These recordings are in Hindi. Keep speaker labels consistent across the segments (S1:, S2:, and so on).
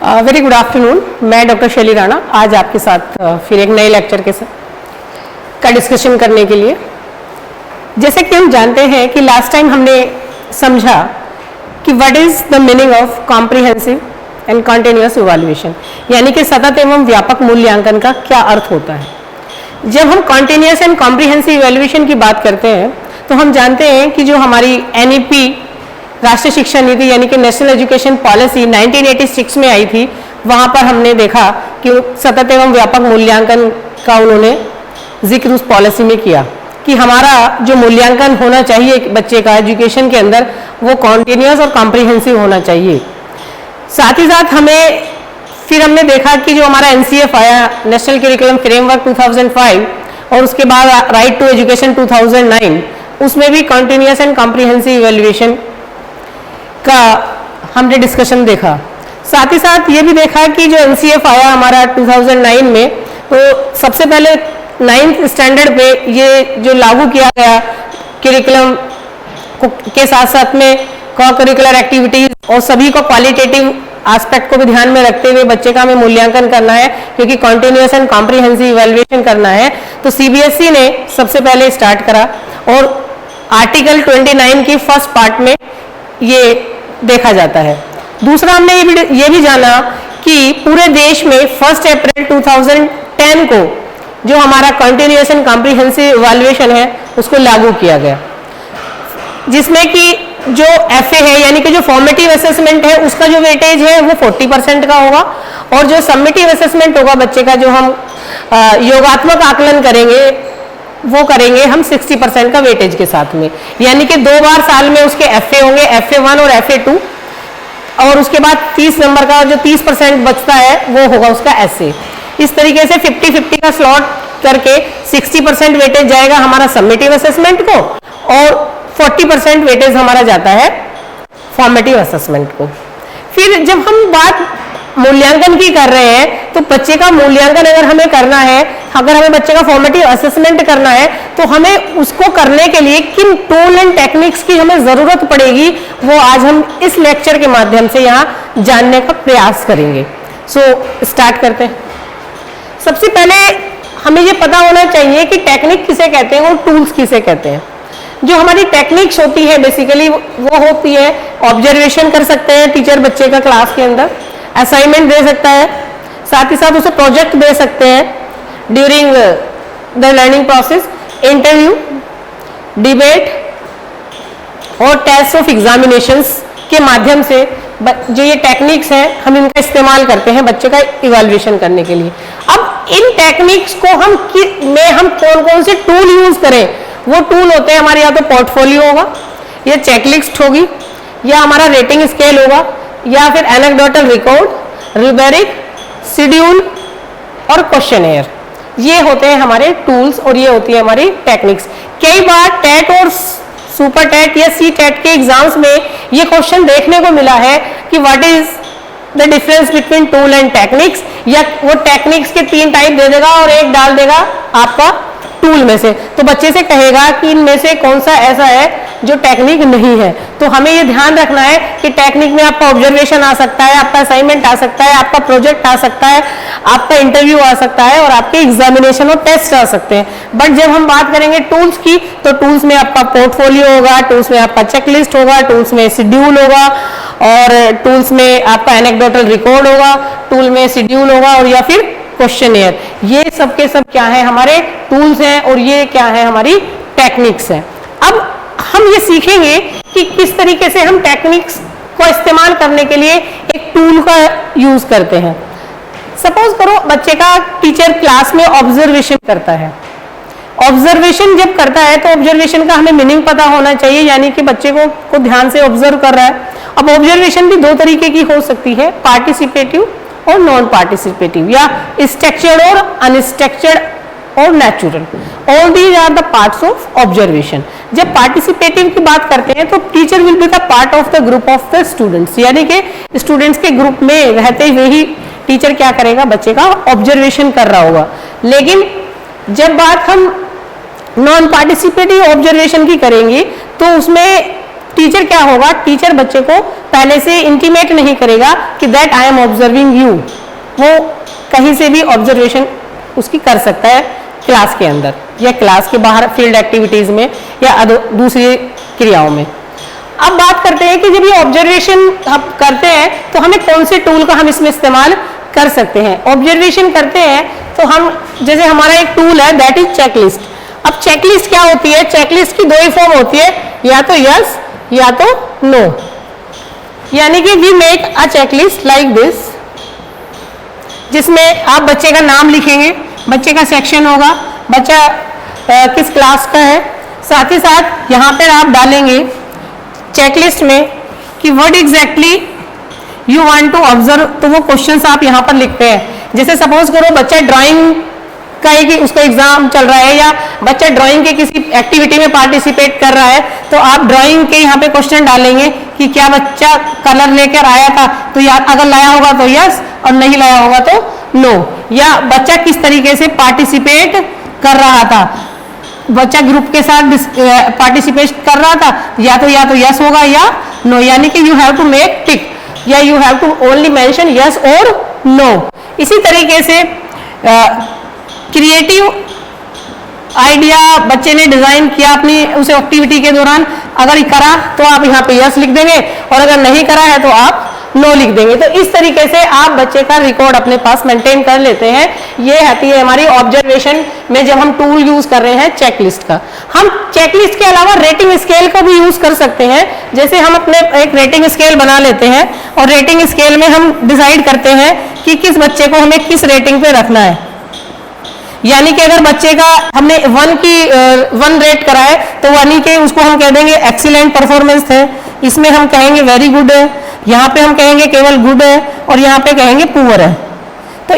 S1: Very good afternoon. मैं डॉक्टर शैली राणा आज आपके साथ फिर एक नए लेक्चर के साथ का डिस्कशन करने के लिए। जैसे कि हम जानते हैं कि लास्ट टाइम हमने समझा कि what is the meaning of comprehensive and continuous evaluation, यानी कि सतत एवं व्यापक मूल्यांकन का क्या अर्थ होता है। जब हम कॉन्टिन्यूअस एंड कॉम्प्रिहेंसिव इवैल्यूएशन की बात करते हैं तो हम जानते हैं कि जो हमारी NEP राष्ट्रीय शिक्षा नीति यानी कि नेशनल एजुकेशन पॉलिसी 1986 में आई थी, वहां पर हमने देखा कि सतत एवं व्यापक मूल्यांकन का उन्होंने जिक्र उस पॉलिसी में किया कि हमारा जो मूल्यांकन होना चाहिए बच्चे का एजुकेशन के अंदर वो कॉन्टिन्यूअस और कॉम्प्रिहेंसिव होना चाहिए। साथ ही साथ फिर हमने देखा कि जो हमारा NCF आया, नेशनल करिकुलम फ्रेमवर्क 2005, और उसके बाद राइट टू एजुकेशन 2009, उसमें भी कॉन्टिन्यूअस एंड कॉम्प्रिहेंसिव इवैल्यूएशन का हमने डिस्कशन देखा। साथ ही साथ ये भी देखा कि जो NCF आया हमारा 2009 में, तो सबसे पहले 9th स्टैंडर्ड पे ये जो लागू किया गया करिकुलम के साथ साथ में को करिकुलर एक्टिविटीज और सभी को क्वालिटेटिव एस्पेक्ट को भी ध्यान में रखते हुए बच्चे का हमें मूल्यांकन करना है, क्योंकि कॉन्टिन्यूअस एंड कॉम्प्रिहेंसिव इवैल्यूएशन करना है। तो CBSE ने सबसे पहले स्टार्ट करा और आर्टिकल 29 की फर्स्ट पार्ट में ये देखा जाता है। दूसरा हमने ये भी जाना कि पूरे देश में 1 अप्रैल 2010 को जो हमारा कॉन्टिन्यूअस एंड कॉम्प्रिहेंसिव इवैल्यूएशन है उसको लागू किया गया, जिसमें कि जो FA है यानी कि जो फॉर्मेटिव असेसमेंट है उसका जो वेटेज है वो 40% का होगा, और जो समेटिव असेसमेंट होगा बच्चे का, जो हम योगात्मक आकलन करेंगे वो करेंगे हम 60% का वेटेज के साथ में, यानी कि 2 बार साल में उसके FA होंगे, FA1 और FA2, और उसके बाद 30 नंबर का जो 30% बचता है वो होगा उसका SA। इस तरीके से 50-50 का स्लॉट करके 60% वेटेज जाएगा हमारा समेटिव असेसमेंट को और 40% वेटेज हमारा जाता है फॉर्मेटिव असेसमेंट को। फिर जब हम बात मूल्यांकन की कर रहे हैं तो बच्चे का मूल्यांकन अगर हमें करना है, अगर हमें बच्चे का फॉर्मेटिव असेसमेंट करना है तो हमें उसको करने के लिए किन टूल एंड टेक्निक्स की हमें जरूरत पड़ेगी, वो आज हम इस लेक्चर के माध्यम से यहाँ जानने का प्रयास करेंगे। सो स्टार्ट करते हैं। सबसे पहले हमें ये पता होना चाहिए कि टेक्निक किसे कहते हैं और टूल्स किसे कहते हैं। जो हमारी टेक्निक्स होती है बेसिकली वो होती है ऑब्जर्वेशन कर सकते हैं टीचर बच्चे का क्लास के अंदर, असाइनमेंट दे सकता है, साथ ही साथ उसे प्रोजेक्ट दे सकते हैं during the learning process, interview, debate और टेस्ट ऑफ एग्जामिनेशंस के माध्यम से जो ये टेक्निक्स हैं हम इनका इस्तेमाल करते हैं बच्चे का इवैल्यूएशन करने के लिए। अब इन टेक्निक्स को हम कौन कौन से टूल यूज करें, वो टूल होते हैं हमारे, या तो पोर्टफोलियो होगा, या चेकलिस्ट होगी, या हमारा रेटिंग स्केल होगा, या फिर एनेक्डोटल रिकॉर्ड, रूब्रिक, शेड्यूल और क्वेश्चनेयर। ये होते हैं हमारे टूल्स और ये होती है हमारी टेक्निक्स। कई बार टेट और सुपर टेट या CTET के एग्जाम्स में ये क्वेश्चन देखने को मिला है कि what is the difference between tool and techniques, या वो टेक्निक्स के 3 टाइप दे देगा और एक डाल देगा आपका टूल में से, तो बच्चे से कहेगा कि इनमें से कौन सा ऐसा है जो टेक्निक नहीं है। तो हमें ये ध्यान रखना है कि टेक्निक में आपका ऑब्जर्वेशन आ सकता है, आपका असाइनमेंट आ सकता है, आपका प्रोजेक्ट आ सकता है, आपका इंटरव्यू आ सकता है और आपके एग्जामिनेशन और टेस्ट आ सकते हैं। बट जब हम बात करेंगे टूल्स की तो टूल्स में आपका पोर्टफोलियो होगा, टूल्स में आपका चेकलिस्ट होगा, टूल्स में शेड्यूल होगा, और टूल्स में आपका एनेक्डोटल रिकॉर्ड होगा, टूल में शेड्यूल होगा, और या फिर क्वेश्चनेयर। ये सब के सब क्या है, हमारे टूल्स हैं और ये क्या है, हमारी टेक्निक्स हैं। अब हम ये सीखेंगे कि किस तरीके से हम टेक्निक्स को इस्तेमाल करने के लिए एक टूल का यूज करते हैं। सपोज करो बच्चे का टीचर क्लास में ऑब्जर्वेशन करता है। ऑब्जर्वेशन जब करता है तो ऑब्जर्वेशन का हमें मीनिंग पता होना चाहिए, यानी कि बच्चे को ध्यान से ऑब्जर्व कर रहा है। अब ऑब्जर्वेशन भी 2 तरीके की हो सकती है, पार्टिसिपेटिव और नॉन पार्टिसिपेटिव, या स्ट्रक्चर्ड और अनस्ट्रक्चर्ड और natural. All these are the parts of observation. जब पार्टिसिपेटिव की बात करते हैं तो teacher will be the part of the group of the students, यानी कि स्टूडेंट्स के ग्रुप में रहते हुए ही टीचर क्या करेगा, बच्चे का ऑब्जर्वेशन कर रहा होगा। लेकिन जब बात हम नॉन पार्टिसिपेटिव ऑब्जर्वेशन की करेंगे तो उसमें टीचर क्या होगा, टीचर बच्चे को पहले से इंटीमेट नहीं करेगा कि that I am observing you. वो कहीं से भी ऑब्जर्वेशन उसकी कर सकता है क्लास के अंदर या क्लास के बाहर फील्ड एक्टिविटीज में या दूसरी क्रियाओं में। अब बात करते हैं कि जब ये ऑब्जर्वेशन हम करते हैं तो हमें कौन से टूल का हम इसमें इस्तेमाल कर सकते हैं। ऑब्जर्वेशन करते हैं तो हम, जैसे हमारा एक टूल है दैट इज चेकलिस्ट। अब चेकलिस्ट क्या होती है, चेकलिस्ट की दो ही फॉर्म होती है, या तो यस या तो नो। यानी कि we make a checklist like this, जिसमें आप बच्चे का नाम लिखेंगे, बच्चे का सेक्शन होगा, बच्चा किस क्लास का है, साथ ही साथ यहाँ पर आप डालेंगे चेकलिस्ट में कि what exactly you want to observe. तो वो क्वेश्चंस आप यहाँ पर लिखते हैं। जैसे सपोज करो बच्चा ड्राइंग का है कि उसका एग्जाम चल रहा है या बच्चा ड्राइंग के किसी एक्टिविटी में पार्टिसिपेट कर रहा है, तो आप ड्राइंग के यहाँ पे क्वेश्चन डालेंगे कि क्या बच्चा कलर लेकर आया था, तो या अगर लाया होगा तो यस और नहीं लाया होगा तो नो। या बच्चा किस तरीके से पार्टिसिपेट कर रहा था, बच्चा ग्रुप के साथ पार्टिसिपेट कर रहा था, या तो यस होगा या नो। यानी कि you have to make tick या you have to only mention yes और नो। इसी तरीके से क्रिएटिव आइडिया बच्चे ने डिजाइन किया अपनी उस एक्टिविटी के दौरान, अगर करा तो आप यहाँ पे यस लिख देंगे और अगर नहीं करा है तो आप नो लिख देंगे। तो इस तरीके से आप बच्चे का रिकॉर्ड अपने पास मेंटेन कर लेते हैं। ये आती है हमारी ऑब्जर्वेशन में जब हम टूल यूज कर रहे हैं चेकलिस्ट का। हम चेकलिस्ट के अलावा रेटिंग स्केल का भी यूज कर सकते हैं। जैसे हम अपने एक रेटिंग स्केल बना लेते हैं और रेटिंग स्केल में हम डिसाइड करते हैं कि किस बच्चे को हमें किस रेटिंग पे रखना है। यानी कि अगर बच्चे का हमने 1 रेट करा है तो यानी कि उसको हम कह देंगे एक्सीलेंट परफॉर्मेंस है, इसमें हम कहेंगे वेरी गुड है, यहाँ पे हम कहेंगे केवल गुड है और यहाँ पे कहेंगे पुअर है। तो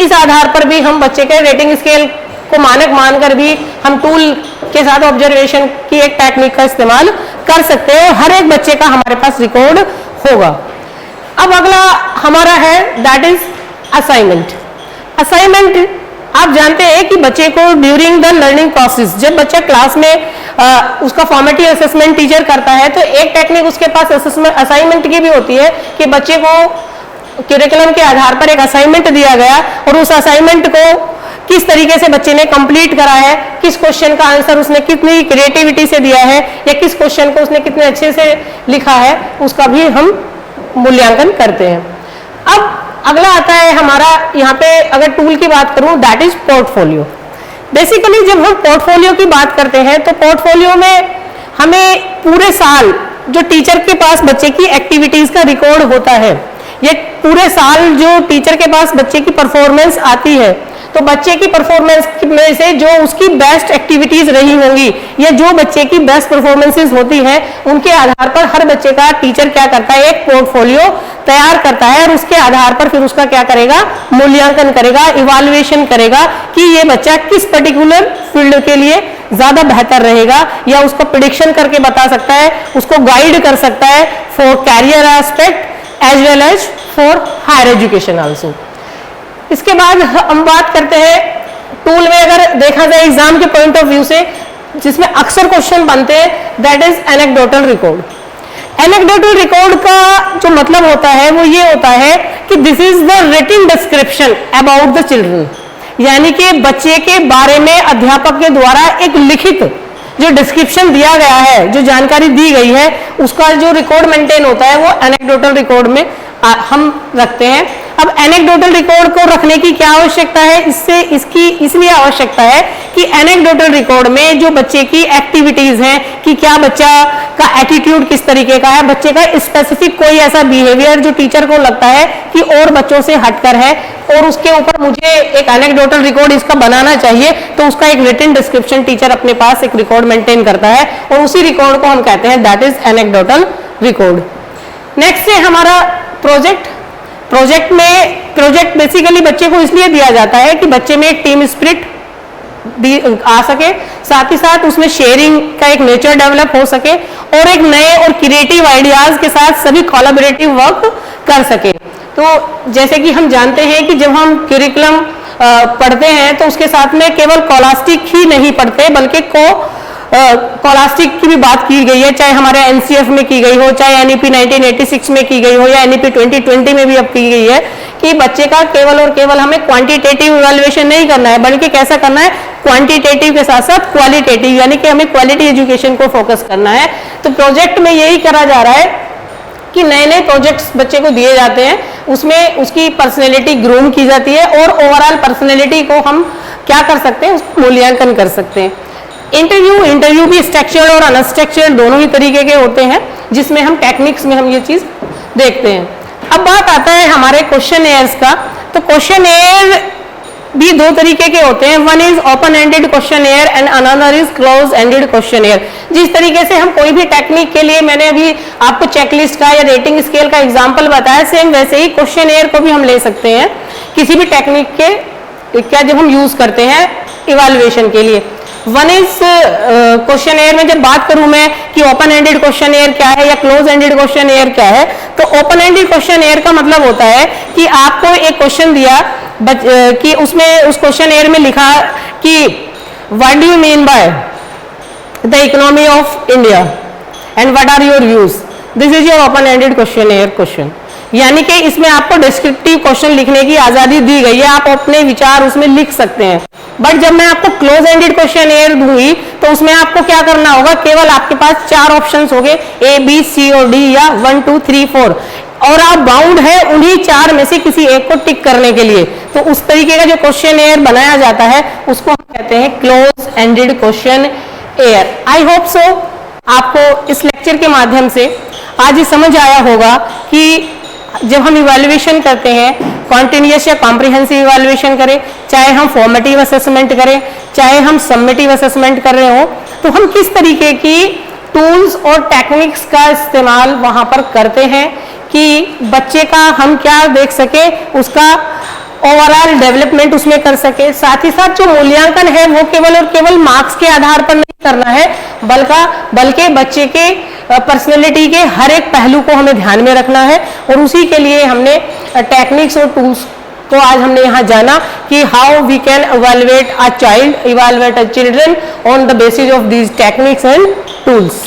S1: इस आधार पर भी हम बच्चे के रेटिंग स्केल को मानक मानकर भी हम टूल के साथ ऑब्जर्वेशन की एक टेक्निक का इस्तेमाल कर सकते हैं। हर एक बच्चे का हमारे पास रिकॉर्ड होगा। अब अगला हमारा है दैट इज असाइनमेंट। असाइनमेंट आप जानते हैं कि बच्चे को ड्यूरिंग द लर्निंग प्रोसेस, जब बच्चा क्लास में उसका फॉर्मेटिव असेसमेंट टीचर करता है तो एक टेक्निक उसके पास असाइनमेंट की भी होती है कि बच्चे को करिकुलम के आधार पर एक असाइनमेंट दिया गया और उस असाइनमेंट को किस तरीके से बच्चे ने कंप्लीट करा है, किस क्वेश्चन का आंसर उसने कितनी क्रिएटिविटी से दिया है या किस क्वेश्चन को उसने कितने अच्छे से लिखा है, उसका भी हम मूल्यांकन करते हैं। अब अगला आता है हमारा, यहाँ पे अगर टूल की बात करूं दैट इज पोर्टफोलियो। बेसिकली जब हम पोर्टफोलियो की बात करते हैं तो पोर्टफोलियो में हमें पूरे साल जो टीचर के पास बच्चे की एक्टिविटीज का रिकॉर्ड होता है, ये पूरे साल जो टीचर के पास बच्चे की परफॉर्मेंस आती है, तो बच्चे की परफॉर्मेंस में से जो उसकी बेस्ट एक्टिविटीज रही होंगी या जो बच्चे की बेस्ट परफॉर्मेंसेस होती हैं, उनके आधार पर हर बच्चे का टीचर क्या करता है, एक पोर्टफोलियो तैयार करता है और उसके आधार पर फिर उसका क्या करेगा, मूल्यांकन करेगा, इवैल्यूएशन करेगा कि ये बच्चा किस पर्टिकुलर फील्ड के लिए ज्यादा बेहतर रहेगा या उसका प्रेडिक्शन करके बता सकता है, उसको गाइड कर सकता है for career aspect as well as for higher education also. इसके बाद हम बात करते हैं टूल में, अगर देखा जाए एग्जाम के पॉइंट ऑफ व्यू से जिसमें अक्सर क्वेश्चन बनते हैं that is anecdotal record. Anecdotal record का जो मतलब होता है वो ये होता है कि this is the written description about the children, यानी कि बच्चे के बारे में अध्यापक के द्वारा एक लिखित जो डिस्क्रिप्शन दिया गया है, जो जानकारी दी गई है, उसका जो रिकॉर्ड मेंटेन होता है वो एनेक्डोटल रिकॉर्ड में हम रखते हैं। अब एनेक्डोटल रिकॉर्ड को रखने की क्या आवश्यकता है, इसकी इसलिए आवश्यकता है कि एनेक्डोटल रिकॉर्ड में जो बच्चे की एक्टिविटीज हैं कि क्या बच्चा का एटीट्यूड किस तरीके का है, बच्चे का स्पेसिफिक कोई ऐसा बिहेवियर जो टीचर को लगता है कि और बच्चों से हटकर है और उसके ऊपर मुझे एक एनेक्डोटल रिकॉर्ड इसका बनाना चाहिए, तो उसका एक रिटन डिस्क्रिप्शन टीचर अपने पास एक रिकॉर्ड मेंटेन करता है और उसी रिकॉर्ड को हम कहते हैं that is anecdotal record. Next है हमारा प्रोजेक्ट। प्रोजेक्ट बेसिकली बच्चे को इसलिए दिया जाता है कि बच्चे में एक टीम स्पिरिट आ सके, साथ ही साथ उसमें शेयरिंग का एक नेचर डेवलप हो सके और एक नए और क्रिएटिव आइडियाज के साथ सभी कोलैबोरेटिव वर्क कर सके। तो जैसे कि हम जानते हैं कि जब हम करिकुलम पढ़ते हैं तो उसके साथ में केवल स्कॉलास्टिक ही नहीं पढ़ते बल्कि स्कॉलास्टिक की भी बात की गई है, चाहे हमारे एनसीएफ में की गई हो, चाहे एनईपी 1986 में की गई हो या एनईपी 2020 में भी अब की गई है कि बच्चे का केवल और केवल हमें क्वांटिटेटिव इवैल्यूएशन नहीं करना है, बल्कि कैसा करना है, क्वांटिटेटिव के साथ साथ क्वालिटेटिव, यानी कि हमें क्वालिटी एजुकेशन को फोकस करना है। तो प्रोजेक्ट में यही करा जा रहा है कि नए नए प्रोजेक्ट्स बच्चे को दिए जाते हैं, उसमें उसकी पर्सनैलिटी ग्रूम की जाती है और ओवरऑल पर्सनैलिटी को हम क्या कर सकते हैं, उसका मूल्यांकन कर सकते हैं। इंटरव्यू भी स्ट्रक्चर्ड और अनस्ट्रक्चर्ड दोनों ही तरीके के होते हैं, जिसमें हम टेक्निक्स में हम ये चीज देखते हैं। अब बात आता है हमारे क्वेश्चन एयर्स का। तो क्वेश्चन एयर भी दो तरीके के होते हैं, one is open ended question air and another is close ended question air. जिस तरीके से हम कोई भी टेक्निक के लिए, मैंने अभी आपको चेकलिस्ट का या रेटिंग स्केल का एग्जांपल बताया, सेम वैसे ही क्वेश्चन एयर को भी हम ले सकते हैं किसी भी टेक्निक के क्या जब हम यूज करते हैं इवैल्यूएशन के लिए। वन इज क्वेश्चन एयर में जब बात करूं मैं कि ओपन एंडेड क्वेश्चन एयर क्या है या क्लोज एंडेड क्वेश्चन एयर क्या है, तो ओपन एंडेड क्वेश्चन एयर का मतलब होता है कि आपको एक क्वेश्चन दिया कि उसमें उस क्वेश्चन एयर में लिखा कि what do you mean by the economy of India and what are your views, this is your open ended question air question. यानी कि इसमें आपको डिस्क्रिप्टिव क्वेश्चन लिखने की आजादी दी गई है, आप अपने विचार उसमें लिख सकते हैं। बट जब मैं आपको क्लोज एंडेड क्वेश्चन एयर दूंगी तो उसमें आपको क्या करना होगा, केवल आपके पास 4 ऑप्शंस होंगे, ए बी सी और डी या 1 2 3 4, और आप बाउंड है उन्हीं 4 में से किसी एक को टिक करने के लिए। तो उस तरीके का जो क्वेश्चन एयर बनाया जाता है उसको हम कहते हैं close ended question air. I hope so आपको इस लेक्चर के माध्यम से आज ये समझ आया होगा कि जब हम इवैल्यूएशन करते हैं, कॉन्टिन्यूअस या कॉम्प्रिहेंसिव इवैल्यूएशन करें, चाहे हम फॉर्मेटिव असेसमेंट करें, चाहे हम समेटिव असेसमेंट कर रहे हो, तो हम किस तरीके की टूल्स और टेक्निक्स का इस्तेमाल वहां पर करते हैं कि बच्चे का हम क्या देख सके, उसका ओवरऑल डेवलपमेंट उसमें कर सके। साथ ही साथ जो मूल्यांकन है वो केवल और केवल मार्क्स के आधार पर नहीं करना है, बल्कि बच्चे के पर्सनैलिटी के हर एक पहलू को हमें ध्यान में रखना है। और उसी के लिए हमने टेक्निक्स और टूल्स को आज हमने यहाँ जाना कि how we can evaluate a children on the basis of these techniques and tools.